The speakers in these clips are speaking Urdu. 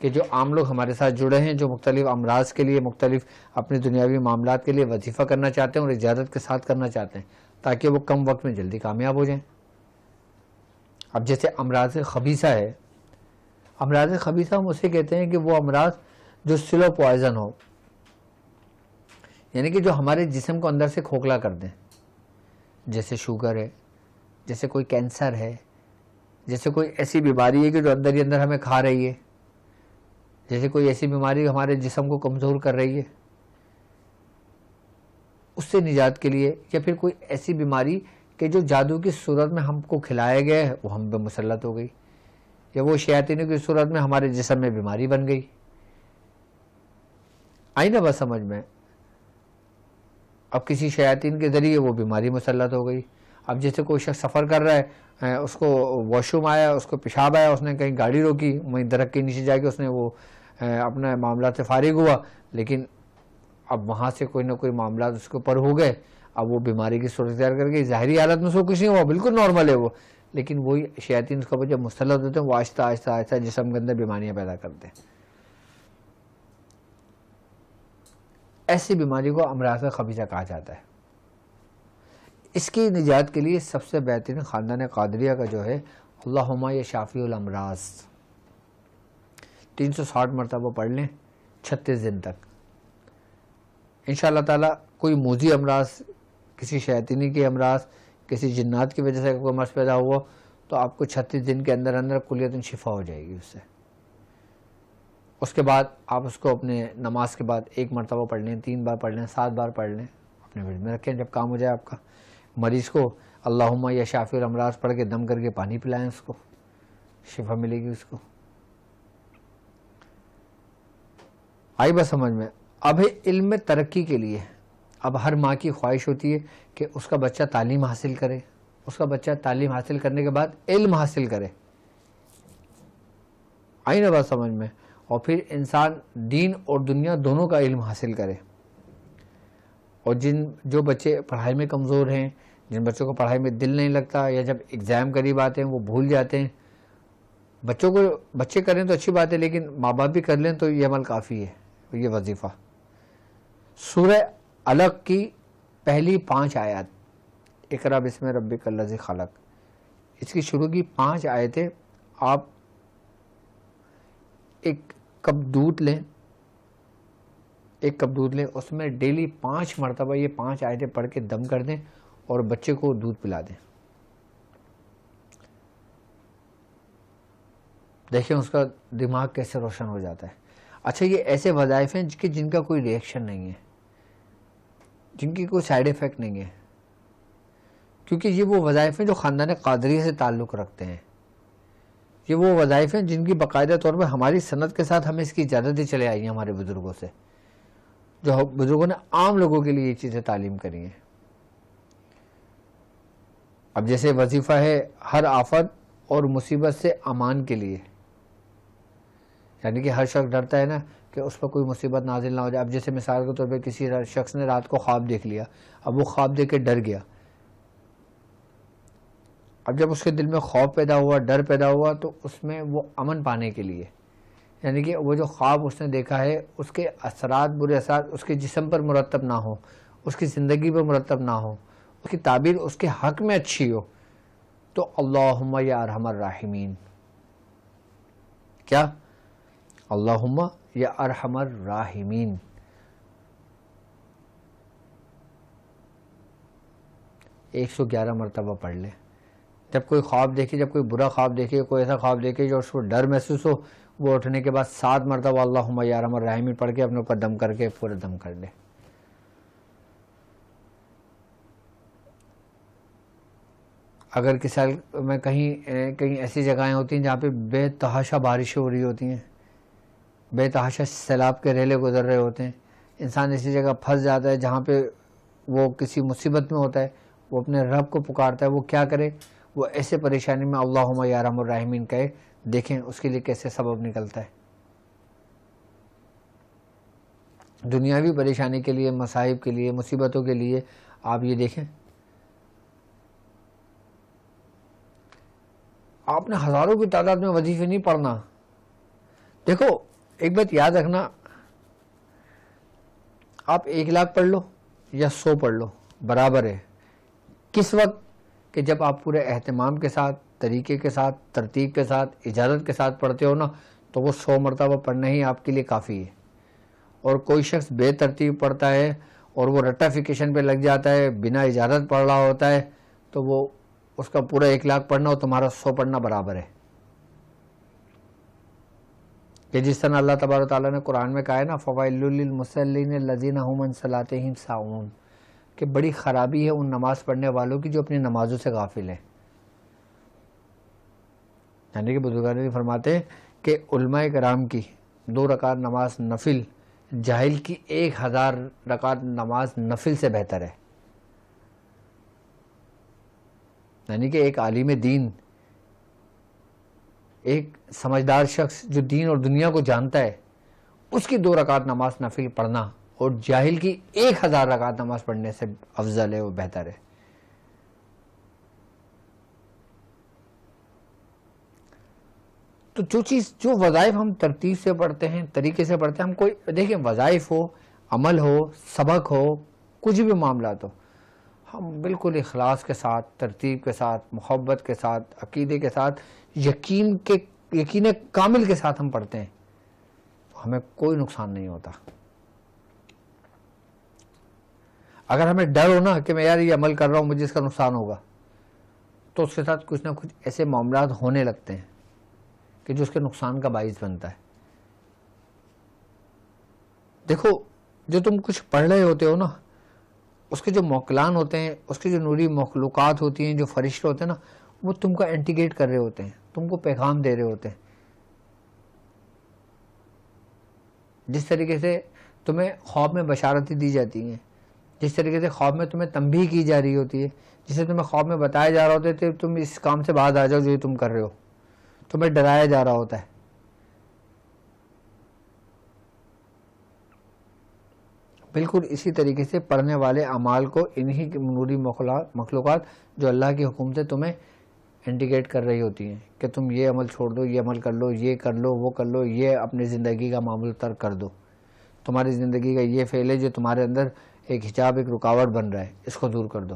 کہ جو عام لوگ ہمارے ساتھ جڑے ہیں، جو مختلف امراض کے لیے، مختلف اپنے دنیاوی معاملات کے لیے وظیفہ کرنا چاہتے ہیں اور اجازت کے ساتھ کرنا چاہتے ہیں تاکہ وہ کم وقت میں جلدی کامیاب ہو جائیں۔ اب جیسے امراض خبیثہ ہے، امراض خبیثہ ہم اسے کہتے ہیں کہ وہ امراض جو سلو پوائزن ہو، یعنی کہ جو ہمارے جسم کو اندر سے کھوکھلا کر دیں، جیسے شوگر ہے، جیسے کوئی کینسر ہے، جیسے کوئی ایسی بیماری ہے کہ جو اندر ہی اندر ہمیں کھا رہی ہے، جیسے کوئی ایسی بیماری ہمارے جسم کو کمزور کر رہی ہے، اس سے نجات کے لیے، یا پھر کوئی ایسی بیماری کہ جو جادو کی صورت میں ہم کو کھلایا گیا ہے وہ ہم پہ مسلط ہو گئی، یا وہ شیاطینوں کی صورت میں ہمارے جسم میں بیماری بن گئی۔ آئی نا بس سمجھ میں؟ اب کسی شیاطین کے ذریعے وہ بیماری مسلط ہو گئی۔ اب جیسے کوئی شخص سفر کر رہا ہے، اس کو واش روم آیا، اس کو پیشاب آیا، اس نے کہیں گاڑی روکی، وہیں درخت کے نیچے جا کے اس نے وہ اپنے معاملات سے فارغ ہوا، لیکن اب وہاں سے کوئی نہ کوئی معاملات اس کے اوپر ہو گئے، اب وہ بیماری کی صورت اختیار کر گئی۔ ظاہری حالت میں اس کو کچھ نہیں ہوا، بالکل نارمل ہے وہ، لیکن وہی شیاطین اس کے اوپر جب مسلط ہوتے ہیں وہ آہستہ آہستہ آہستہ جسم کے اندر بیماریاں پیدا کرتے ہیں۔ ایسی بیماری کو امراض خبیثہ کہا جاتا ہے۔ اس کی نجات کے لیے سب سے بہترین خاندان قادریہ کا جو ہے اللہم یا شافی الامراض 360 مرتبہ پڑھ لیں 36 دن تک، انشاءاللہ تعالیٰ کوئی موذی امراض، کسی شیاطینی کے امراض، کسی جنات کی وجہ سے کوئی مرض پیدا ہوا تو آپ کو 36 دن کے اندر اندر کلیتاً شفا ہو جائے گی اس سے۔ اس کے بعد آپ اس کو اپنے نماز کے بعد 1 مرتبہ پڑھ لیں، 3 بار پڑھ لیں، 7 بار پڑھ لیں، اپنے ورد میں رکھیں، جب کام ہو جائے آپ کا۔ مریض کو اللہم یا شافی الامراض پڑھ کے دم کر کے پانی پلائیں، اس کو شفا ملے گی اس کو۔ آئی بس سمجھ میں؟ اب ہے علم میں ترقی کے لیے، اب ہر ماں کی خواہش ہوتی ہے کہ اس کا بچہ تعلیم حاصل کرے، اس کا بچہ تعلیم حاصل کرنے کے بعد علم حاصل کرے۔ آئی نا بات سمجھ میں؟ اور پھر انسان دین اور دنیا دونوں کا علم حاصل کرے۔ اور جو بچے پڑھائی میں کمزور ہیں، جن بچوں کو پڑھائی میں دل نہیں لگتا، یا جب ایگزام قریب آتے ہیں وہ بھول جاتے ہیں، بچے کریں تو اچھی بات ہے، لیکن ماں باپ بھی کر لیں تو یہ عمل کافی ہے، یہ وظیفہ۔ سورہ علق کی پہلی 5 آیات، اقرا بسم ربک الذی خلق، اس کی شروع کی 5 آیتیں آپ ایک کپ دودھ لیں، اس میں ڈیلی 5 مرتبہ یہ 5 آیتیں پڑھ کے دم کر دیں اور بچے کو دودھ پلا دیں۔ دیکھیں اس کا دماغ کیسے روشن ہو جاتا ہے۔ اچھا، یہ ایسے وظائف ہیں جن کا کوئی ریئیکشن نہیں ہے، جن کی کوئی سائیڈ ایفیکٹ نہیں ہے، کیونکہ یہ وہ وظائف ہیں جو خاندان قادریہ سے تعلق رکھتے ہیں۔ یہ وہ وظائف ہیں جن کی باقاعدہ طور پر ہماری سنت کے ساتھ ہمیں اس کی اجازتیں چلے آئی ہیں ہمارے بزرگوں سے، جو بزرگوں نے عام لوگوں کے لیے یہ چیزیں تعلیم کری ہیں۔ اب جیسے وظیفہ ہے ہر آفت اور مصیبت سے امان کے لیے، یعنی کہ ہر شخص ڈرتا ہے نا کہ اس پر کوئی مصیبت نازل نہ ہو جائے۔ اب جیسے مثال کے طور پہ کسی شخص نے رات کو خواب دیکھ لیا، اب وہ خواب دیکھ کے ڈر گیا، اب جب اس کے دل میں خوف پیدا ہوا، ڈر پیدا ہوا، تو اس میں وہ امن پانے کے لیے، یعنی کہ وہ جو خواب اس نے دیکھا ہے اس کے اثرات، برے اثرات اس کے جسم پر مرتب نہ ہو، اس کی زندگی پر مرتب نہ ہو، اس کی تعبیر اس کے حق میں اچھی ہو، تو اللہم یا ارحم الراحمین، کیا؟ اللہم یا ارحم الراحمین، 111 مرتبہ پڑھ لیں۔ جب کوئی خواب دیکھے، جب کوئی برا خواب دیکھے، کوئی ایسا خواب دیکھے جو اس کو ڈر محسوس ہو، وہ اٹھنے کے بعد 7 مرتبہ اللہم یا ارحم الراحمین پڑھ کے اپنے اوپر دم کر کے پورا دم کر لے۔ اگر کسی سال میں کہیں ایسی جگہیں ہوتی ہیں جہاں پہ بے تحاشا بارشیں ہو رہی ہوتی ہیں، بے تحاشا سیلاب کے ریلے گزر رہے ہوتے ہیں، انسان ایسی جگہ پھنس جاتا ہے جہاں پہ وہ کسی مصیبت میں ہوتا ہے، وہ اپنے رب کو پکارتا ہے، وہ کیا کرے؟ وہ ایسے پریشانی میں اللہم یا ارحم الراحمین کہے، دیکھیں اس کے لیے کیسے سبب نکلتا ہے۔ دنیاوی پریشانی کے لیے، مصائب کے لیے، مصیبتوں کے لیے آپ یہ دیکھیں، آپ نے ہزاروں کی تعداد میں وظیفے نہیں پڑھنا۔ دیکھو ایک بات یاد رکھنا، آپ 1,00,000 پڑھ لو یا 100 پڑھ لو برابر ہے. کس وقت؟ کہ جب آپ پورے اہتمام کے ساتھ، طریقے کے ساتھ، ترتیب کے ساتھ، اجازت کے ساتھ پڑھتے ہو نا، تو وہ 100 مرتبہ پڑھنا ہی آپ کے لیے کافی ہے. اور کوئی شخص بے ترتیب پڑھتا ہے اور وہ رٹیفیکیشن پہ لگ جاتا ہے، بنا اجازت پڑھ رہا ہوتا ہے، تو وہ اس کا پورا 1,00,000 پڑھنا اور تمہارا 100 پڑھنا برابر ہے. کہ جس طرح اللہ تبارک و تعالیٰ نے قرآن میں کہا ہے نا، فَوَيْلٌ لِّلْمُصَلِّينَ الَّذِينَ هُمْ عَنْ صَلَاتِهِمْ سَاهُونَ، کہ بڑی خرابی ہے ان نماز پڑھنے والوں کی جو اپنی نمازوں سے غافل ہیں. یعنی کہ بزرگان نے فرماتے ہیں کہ علماء کرام کی 2 رکعت نماز نفل جاہل کی 1,000 رکعت نماز نفل سے بہتر ہے. یعنی کہ ایک عالم دین، ایک سمجھدار شخص جو دین اور دنیا کو جانتا ہے، اس کی 2 رکعت نماز نفل پڑھنا اور جاہل کی 1,000 رکعت نماز پڑھنے سے افضل ہے، وہ بہتر ہے. تو جو وظائف ہم ترتیب سے پڑھتے ہیں، طریقے سے پڑھتے ہیں، ہم کوئی دیکھیں وظائف ہو، عمل ہو، سبق ہو، کچھ بھی معاملات ہو، ہم بالکل اخلاص کے ساتھ، ترتیب کے ساتھ، محبت کے ساتھ، عقیدے کے ساتھ، یقین کامل کے ساتھ ہم پڑھتے ہیں، تو ہمیں کوئی نقصان نہیں ہوتا. اگر ہمیں ڈر ہو نا کہ میں یار یہ عمل کر رہا ہوں، مجھے اس کا نقصان ہوگا، تو اس کے ساتھ کچھ نہ کچھ ایسے معاملات ہونے لگتے ہیں کہ جو اس کے نقصان کا باعث بنتا ہے. دیکھو جو تم کچھ پڑھ رہے ہوتے ہو نا، اس کے جو موکلان ہوتے ہیں، اس کے جو نوری مخلوقات ہوتی ہیں، جو فرشتے ہوتے ہیں نا، وہ تم کو انٹیگیٹ کر رہے ہوتے ہیں، تم کو پیغام دے رہے ہوتے ہیں. جس طریقے سے تمہیں خواب میں بشارتیں دی جاتی ہیں، جس طریقے سے خواب میں تمہیں تنبیہ کی جا رہی ہوتی ہے، جسے تمہیں خواب میں بتایا جا رہا ہوتا ہے کہ تم اس کام سے باز آ جاؤ جو تم کر رہے ہو، تمہیں ڈرایا جا رہا ہوتا ہے. بالکل اسی طریقے سے پڑھنے والے اعمال کو انہی نوری مخلوقات جو اللہ کی حکم سے تمہیں انڈیکیٹ کر رہی ہوتی ہیں کہ تم یہ عمل چھوڑ دو، یہ عمل کر لو، یہ کر لو، وہ کر لو، یہ اپنی زندگی کا معمول ترک کر دو، تمہاری زندگی کا یہ فعل ہے جو تمہارے اندر ایک حجاب، ایک رکاوٹ بن رہا ہے، اس کو دور کر دو.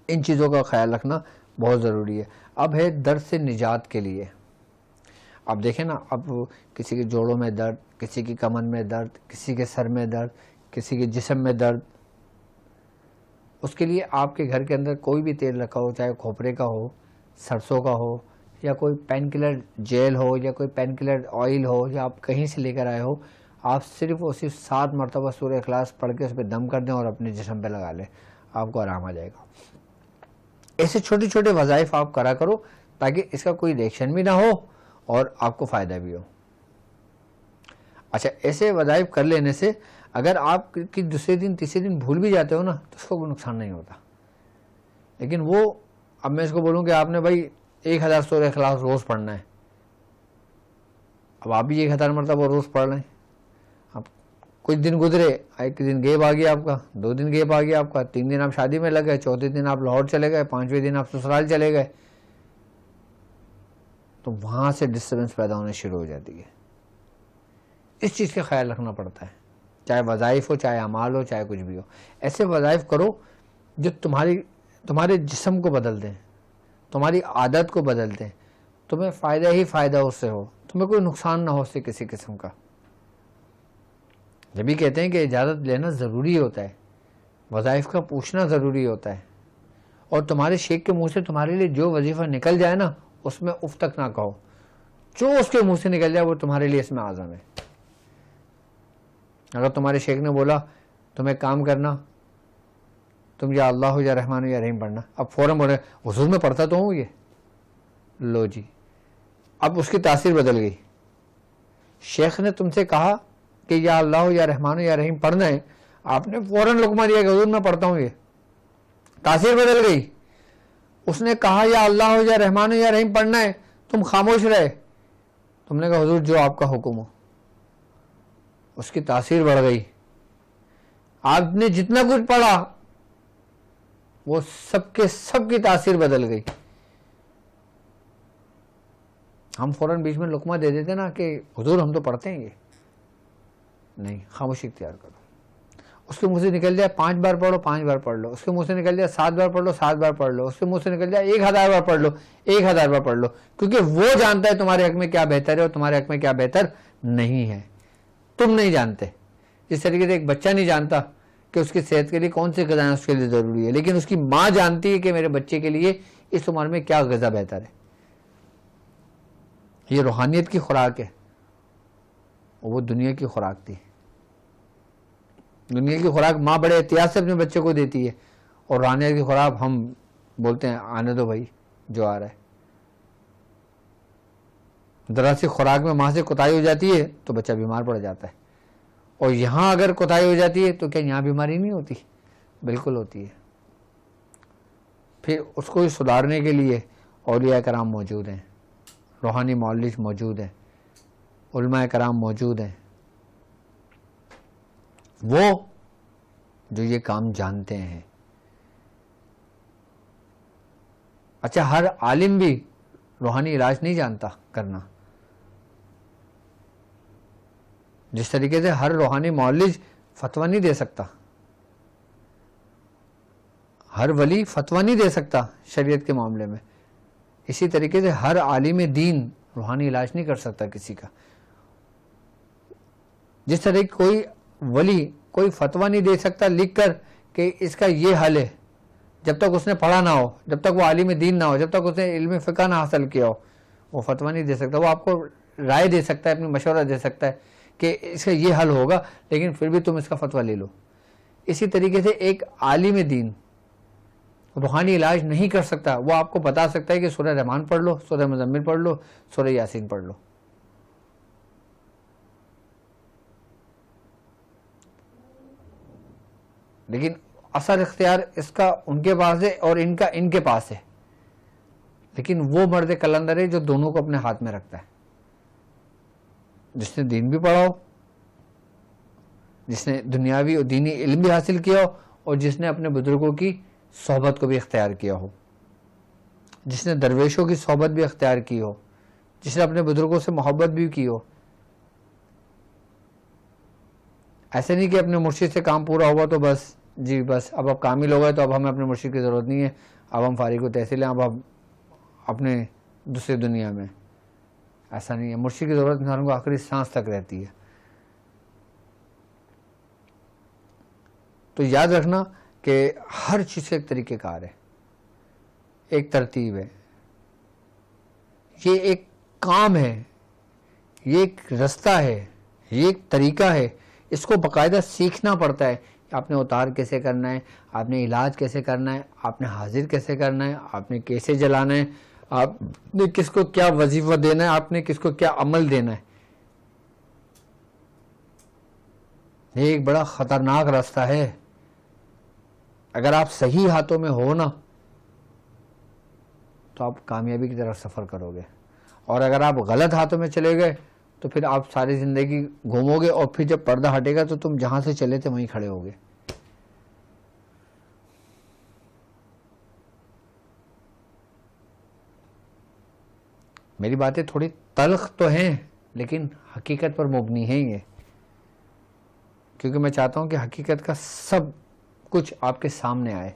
ان چیزوں کا خیال رکھنا بہت ضروری ہے. اب ہے درد سے نجات کے لیے. اب دیکھیں نا، اب کسی کے جوڑوں میں درد، کسی کی کمر میں درد، کسی کے سر میں درد، کسی کے جسم میں درد، اس کے لیے آپ کے گھر کے اندر کوئی بھی تیل رکھا ہو، چاہے کھوپرے کا ہو، سرسوں کا ہو، یا کوئی پین کلر جیل ہو، یا کوئی پین کلر آئل ہو، یا آپ کہیں سے لے کر آئے ہو، آپ صرف 7 مرتبہ سورہ اخلاص پڑھ کے اس پہ دم کر دیں اور اپنے جسم پہ لگا لیں، آپ کو آرام آ جائے گا. ایسے چھوٹے چھوٹے وظائف آپ کرا کرو تاکہ اس کا کوئی ریئیکشن بھی نہ ہو اور آپ کو فائدہ بھی ہو. اچھا، ایسے وظائف کر لینے سے اگر آپ کی دوسرے دن تیسرے دن بھول بھی جاتے ہو نا، تو اس کو کوئی نقصان نہیں ہوتا. لیکن وہ اب میں اس کو بولوں کہ آپ نے بھائی 1,000 سورہ اخلاص روز پڑھنا ہے، اب آپ بھی 1,000 مرتبہ روز پڑھ رہے ہیں، اب کچھ دن گزرے، ایک دن گیپ آ گیا آپ کا، 2 دن گیپ آ گیا آپ کا، 3 دن آپ شادی میں لگ گئے، 4تھے دن آپ لاہور چلے گئے، 5ویں دن آپ سسرال چلے گئے، تو وہاں سے ڈسٹربنس پیدا ہونے شروع ہو جاتی ہے. اس چیز کا خیال رکھنا پڑتا ہے، چاہے وظائف ہو، چاہے اعمال ہو، چاہے کچھ بھی ہو. ایسے وظائف کرو جو تمہارے جسم کو بدل دیں، تمہاری عادت کو بدل دیں، تمہیں فائدہ ہی فائدہ اس سے ہو، تمہیں کوئی نقصان نہ ہو اس سے کسی قسم کا. جب بھی کہتے ہیں کہ اجازت لینا ضروری ہوتا ہے، وظائف کا پوچھنا ضروری ہوتا ہے، اور تمہارے شیخ کے منہ سے تمہارے لیے جو وظیفہ نکل جائے نا، اس میں اف تک نہ کہو، جو اس کے منہ سے نکل جائے وہ تمہارے لیے اس میں اعظم ہے. اگر تمہارے شیخ نے بولا تمہیں کام کرنا، تم یا اللہ یا رحمان یا رحیم پڑھنا، اب فوراً بولے حضور میں پڑھتا تو ہوں یہ، لو جی اب اس کی تاثیر بدل گئی. شیخ نے تم سے کہا کہ یا اللہ یا رحمان یا رحیم پڑھنا ہے، آپ نے فوراً لقمہ دیا کہ حضور میں پڑھتا ہوں، یہ تاثیر بدل گئی. اس نے کہا یا اللہ یا رحمان یا رحیم پڑھنا ہے، تم خاموش رہے، تم نے کہا حضور جو آپ کا حکم ہو. اس کی تاثیر بڑھ گئی. آپ نے جتنا کچھ پڑھا وہ سب کے سب کی تاثیر بدل گئی. ہم فوراً بیچ میں لقمہ دے دیتے نا کہ حضور ہم تو پڑھتے ہیں یہ نہیں, خاموشی اختیار کرو. اس کے منہ سے نکل جائے 5 بار پڑھو 5 بار پڑھ لو, اس کے منہ سے نکل جائے 7 بار پڑھ لو 7 بار پڑھ لو, اس کے منہ سے نکل جائے 1000 بار پڑھ لو 1000 بار پڑھ لو, کیونکہ وہ جانتا ہے تمہارے حق میں کیا بہتر ہے اور تمہارے حق میں کیا بہتر نہیں ہے, تم نہیں جانتے. جس طریقے سے ایک بچہ نہیں جانتا کہ اس کی صحت کے لیے کون سی غذائیں اس کے لیے ضروری ہے, لیکن اس کی ماں جانتی ہے کہ میرے بچے کے لیے اس عمر میں کیا غذا بہتر ہے. یہ روحانیت کی خوراک ہے, وہ دنیا کی خوراک تھی. دنیا کی خوراک ماں بڑے احتیاط سے اپنے بچے کو دیتی ہے, اور روحانیت کی خوراک ہم بولتے ہیں آنے دو بھائی جو آ رہا ہے. ذرا سی خوراک میں ماں سے کوتاہی ہو جاتی ہے تو بچہ بیمار پڑ جاتا ہے, اور یہاں اگر کوتاہی ہو جاتی ہے تو کیا یہاں بیماری نہیں ہوتی؟ بالکل ہوتی ہے. پھر اس کو سدھارنے کے لیے اولیاء کرام موجود ہیں, روحانی معالج موجود ہیں, علماء کرام موجود ہیں, وہ جو یہ کام جانتے ہیں. اچھا, ہر عالم بھی روحانی علاج نہیں جانتا کرنا. جس طریقے سے ہر روحانی معالج فتویٰ نہیں دے سکتا, ہر ولی فتویٰ نہیں دے سکتا شریعت کے معاملے میں, اسی طریقے سے ہر عالم دین روحانی علاج نہیں کر سکتا کسی کا. جس طرح کوئی ولی کوئی فتویٰ نہیں دے سکتا لکھ کر کہ اس کا یہ حل ہے, جب تک اس نے پڑھا نہ ہو, جب تک وہ عالم دین نہ ہو, جب تک اس نے علم فقہ نہ حاصل کیا ہو, وہ فتویٰ نہیں دے سکتا. وہ آپ کو رائے دے سکتا ہے, اپنی مشورہ دے سکتا ہے کہ اس کا یہ حل ہوگا, لیکن پھر بھی تم اس کا فتویٰ لے لو. اسی طریقے سے ایک عالم دین روحانی علاج نہیں کر سکتا. وہ آپ کو بتا سکتا ہے کہ سورہ رحمان پڑھ لو, سورہ مزمل پڑھ لو, سورہ یاسین پڑھ لو. لیکن اثر اختیار اس کا ان کے پاس ہے اور ان کا ان کے پاس ہے. لیکن وہ مرد کلندر ہے جو دونوں کو اپنے ہاتھ میں رکھتا ہے, جس نے دین بھی پڑھا ہو, جس نے دنیاوی اور دینی علم بھی حاصل کیا ہو, اور جس نے اپنے بزرگوں کی صحبت کو بھی اختیار کیا ہو, جس نے درویشوں کی صحبت بھی اختیار کی ہو, جس نے اپنے بزرگوں سے محبت بھی کی ہو. ایسے نہیں کہ اپنے مرشد سے کام پورا ہوا تو بس جی بس اب آپ کامل ہو گئے تو اب ہمیں اپنے مرشد کی ضرورت نہیں ہے, اب ہم فارغ و تحصیل ہیں, اب ہم اپنے دوسری دنیا میں. ایسا نہیں ہے. مرشد کی ضرورت انسان کو آخری سانس تک رہتی ہے. تو یاد رکھنا کہ ہر چیز کا ایک طریقہ کار ہے, ایک ترتیب ہے, یہ ایک کام ہے, یہ ایک رستہ ہے, یہ ایک طریقہ ہے. اس کو باقاعدہ سیکھنا پڑتا ہے. آپ نے اتار کیسے کرنا ہے, آپ نے علاج کیسے کرنا ہے, آپ نے حاضر کیسے کرنا ہے, آپ نے کیسے جلانا ہے, آپ نے کس کو کیا وظیفہ دینا ہے, آپ نے کس کو کیا عمل دینا ہے. یہ ایک بڑا خطرناک راستہ ہے. اگر آپ صحیح ہاتھوں میں ہو نا تو آپ کامیابی کی طرف سفر کرو گے, اور اگر آپ غلط ہاتھوں میں چلے گئے تو پھر آپ ساری زندگی گھومو گے, اور پھر جب پردہ ہٹے گا تو تم جہاں سے چلے تھے وہیں کھڑے ہوگے. میری باتیں تھوڑی تلخ تو ہیں لیکن حقیقت پر مبنی ہیں یہ, کیونکہ میں چاہتا ہوں کہ حقیقت کا سب کچھ آپ کے سامنے آئے.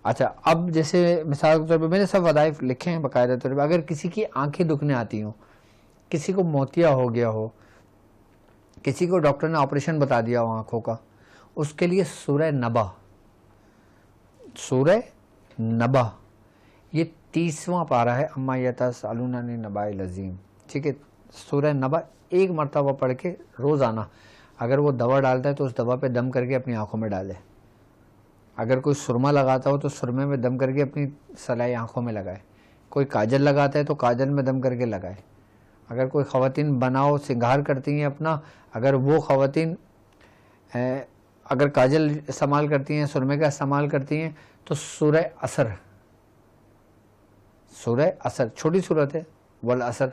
اچھا, اب جیسے مثال کے طور پہ میں نے سب وظائف لکھے ہیں باقاعدہ طور پہ. اگر کسی کی آنکھیں دکھنے آتی ہوں, کسی کو موتیا ہو گیا ہو, کسی کو ڈاکٹر نے آپریشن بتا دیا ہو آنکھوں کا, اس کے لیے سورہ نبا, سورہ نبا یہ 30واں پارہ ہے, اما یتسالون عن النبأ العظیم. ٹھیک ہے, سورہ نبا ایک مرتبہ پڑھ کے روزانہ, اگر وہ دوا ڈالتا ہے تو اس دوا پہ دم کر کے اپنی آنکھوں میں ڈالے. اگر کوئی سرما لگاتا ہو تو سرمے میں دم کر کے اپنی سلائی آنکھوں میں لگائے. کوئی کاجل لگاتا ہے تو کاجل میں دم کر کے لگائے. اگر کوئی خواتین بناؤ سنگار کرتی ہیں اپنا, اگر وہ خواتین اگر کاجل استعمال کرتی ہیں, سرمے کا استعمال کرتی ہیں, تو سورہ عصر, سورہ عصر چھوٹی صورت ہے, والعصر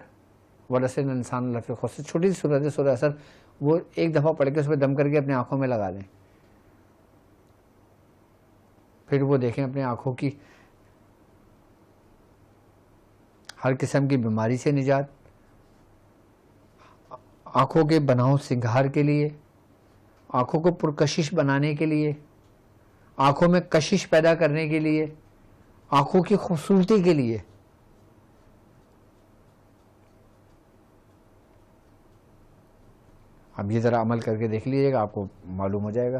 والعصر انسان لفی خسر, چھوٹی سی صورت ہے سورہ عصر, وہ ایک دفعہ پڑھ کے اس پہ دم کر کے اپنی آنکھوں میں لگا لیں. پھر وہ دیکھیں اپنی آنکھوں کی ہر قسم کی بیماری سے نجات, آنکھوں کے بناؤ سنگھار کے لیے، آنکھوں کو پرکشش بنانے کے لیے، آنکھوں میں کشش پیدا کرنے کے لیے، آنکھوں کی خوبصورتی کے لیے۔ اب یہ ذرا عمل کر کے دیکھ لیجیے گا، آپ کو معلوم ہو جائے گا۔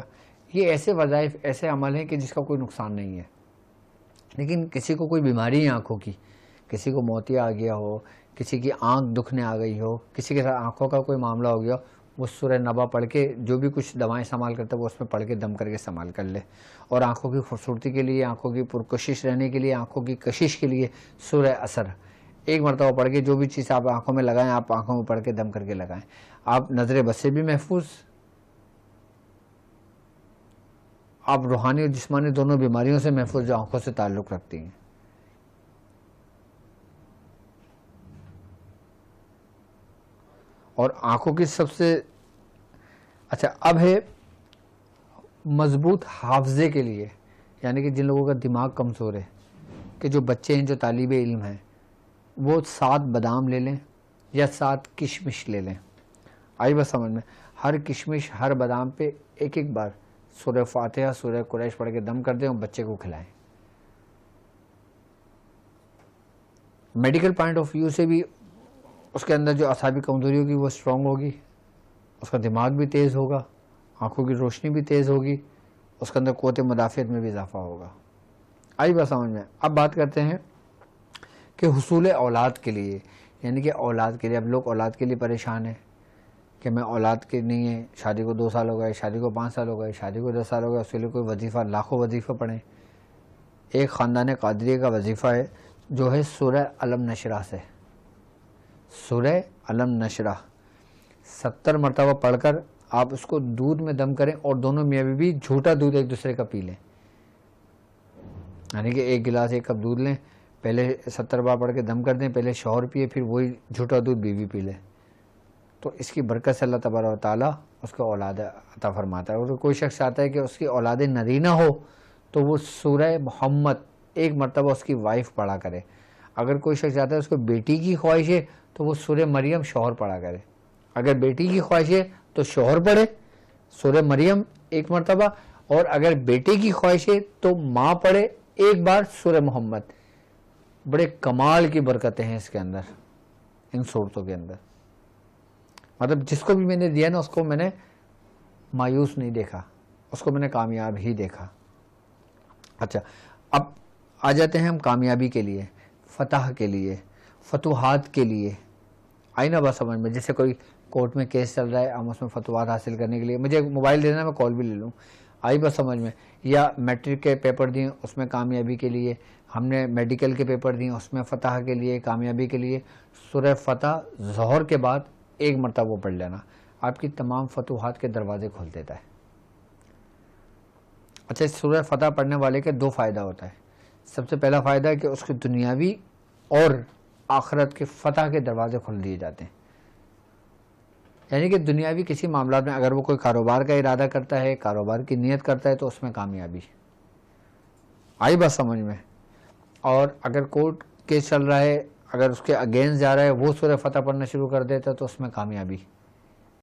یہ ایسے وظائف، ایسے عمل ہیں کہ جس کا کوئی نقصان نہیں ہے۔ لیکن کسی کو کوئی بیماری ہے آنکھوں کی، کسی کو موتیا آ گیا ہو، کسی کی آنکھ دکھنے آ گئی ہو، کسی کے ساتھ آنکھوں کا کوئی معاملہ ہو گیا، وہ سورہ نبا پڑھ کے جو بھی کچھ دوائیں استعمال کرتا ہے وہ اس میں پڑھ کے دم کر کے استعمال کر لے۔ اور آنکھوں کی خوبصورتی کے لیے، آنکھوں کی پرکشش رہنے کے لیے، آنکھوں کی کشش کے لیے سورہ اثر ایک مرتبہ پڑھ کے جو بھی چیز آپ آنکھوں میں لگائیں، آپ آنکھوں میں پڑھ کے دم کر کے لگائیں۔ آپ نظر بد سے بھی محفوظ، آپ روحانی اور جسمانی دونوں بیماریوں سے محفوظ جو آنکھوں سے تعلق رکھتی ہیں۔ اور آنکھوں کی سب سے اچھا اب ہے مضبوط حافظے کے لیے، یعنی کہ جن لوگوں کا دماغ کمزور ہے، کہ جو بچے ہیں، جو طالب علم ہیں، وہ 7 بادام لے لیں یا 7 کشمش لے لیں۔ آئی بس سمجھ میں؟ ہر کشمش، ہر بادام پہ ایک ایک بار سورہ فاتحہ، سورہ قریش پڑھ کے دم کر دیں اور بچے کو کھلائیں۔ میڈیکل پوائنٹ آف ویو سے بھی اس کے اندر جو اعصابی کمزوری ہوگی وہ اسٹرانگ ہوگی، اس کا دماغ بھی تیز ہوگا، آنکھوں کی روشنی بھی تیز ہوگی، اس کے اندر قوت مدافعت میں بھی اضافہ ہوگا۔ آئی بات سمجھ میں؟ اب بات کرتے ہیں کہ حصول اولاد کے لیے، یعنی کہ اولاد کے لیے، اب لوگ اولاد کے لیے پریشان ہیں کہ میں اولاد کے نہیں ہے، شادی کو 2 سال ہو گئے، شادی کو 5 سال ہو گئے، شادی کو 10 سال ہو گئے، اس کے لیے کوئی وظیفہ، لاکھوں وظیفہ پڑھیں۔ ایک خاندان قادریہ کا وظیفہ ہے جو ہے سورہ علم نشرہ سے، سورہ علم نشرہ 70 مرتبہ پڑھ کر آپ اس کو دودھ میں دم کریں اور دونوں میاں بیوی جھوٹا دودھ ایک دوسرے کا پی لیں، یعنی کہ 1 گلاس 1 کپ دودھ لیں، پہلے 70 بار پڑھ کے دم کر دیں، پہلے شوہر پیے، پھر وہی جھوٹا دودھ بیوی پی لے، تو اس کی برکت سے اللہ تبارک و تعالیٰ اس کو اولاد عطا فرماتا ہے۔ اور کوئی شخص چاہتا ہے کہ اس کی اولاد نرینہ ہو تو وہ سورہ محمد 1 مرتبہ اس کی وائف پڑھا کرے۔ اگر کوئی شخص چاہتا ہے اس کو بیٹی کی خواہش ہے تو وہ سورہ مریم شوہر پڑھا کرے۔ اگر بیٹی کی خواہش ہے تو شوہر پڑھے سورہ مریم 1 مرتبہ، اور اگر بیٹے کی خواہش ہے تو ماں پڑھے 1 بار سورہ محمد۔ بڑے کمال کی برکتیں ہیں اس کے اندر، ان صورتوں کے اندر۔ مطلب جس کو بھی میں نے دیا نا، اس کو میں نے مایوس نہیں دیکھا، اس کو میں نے کامیاب ہی دیکھا۔ اچھا اب آ جاتے ہیں ہم کامیابی کے لیے، فتح کے لیے، فتوحات کے لیے۔ آئی نا بات سمجھ میں؟ جیسے کوئی کورٹ میں کیس چل رہا ہے، ہم اس میں فتوحات حاصل کرنے کے لیے، مجھے موبائل دینا، میں کال بھی لے لوں۔ آئی بات سمجھ میں؟ یا میٹرک کے پیپر دیے، اس میں کامیابی کے لیے، ہم نے میڈیکل کے پیپر دیے، اس میں فتح کے لیے، کامیابی کے لیے سورہ فتح ظہر کے بعد 1 مرتبہ وہ پڑھ لینا، آپ کی تمام فتوحات کے دروازے کھول دیتا ہے۔ اچھا سورہ فتح پڑھنے والے کے 2 فائدہ ہوتا ہے۔ سب سے پہلا فائدہ ہے کہ اس کی دنیاوی اور آخرت کے فتح کے دروازے کھول دیے جاتے ہیں، یعنی کہ دنیاوی کسی معاملات میں اگر وہ کوئی کاروبار کا ارادہ کرتا ہے، کاروبار کی نیت کرتا ہے تو اس میں کامیابی۔ آئی بات سمجھ میں؟ اور اگر کورٹ کیس چل رہا ہے، اگر اس کے اگینسٹ جا رہا ہے، وہ سورہ فتح پڑھنا شروع کر دیتا ہے تو اس میں کامیابی۔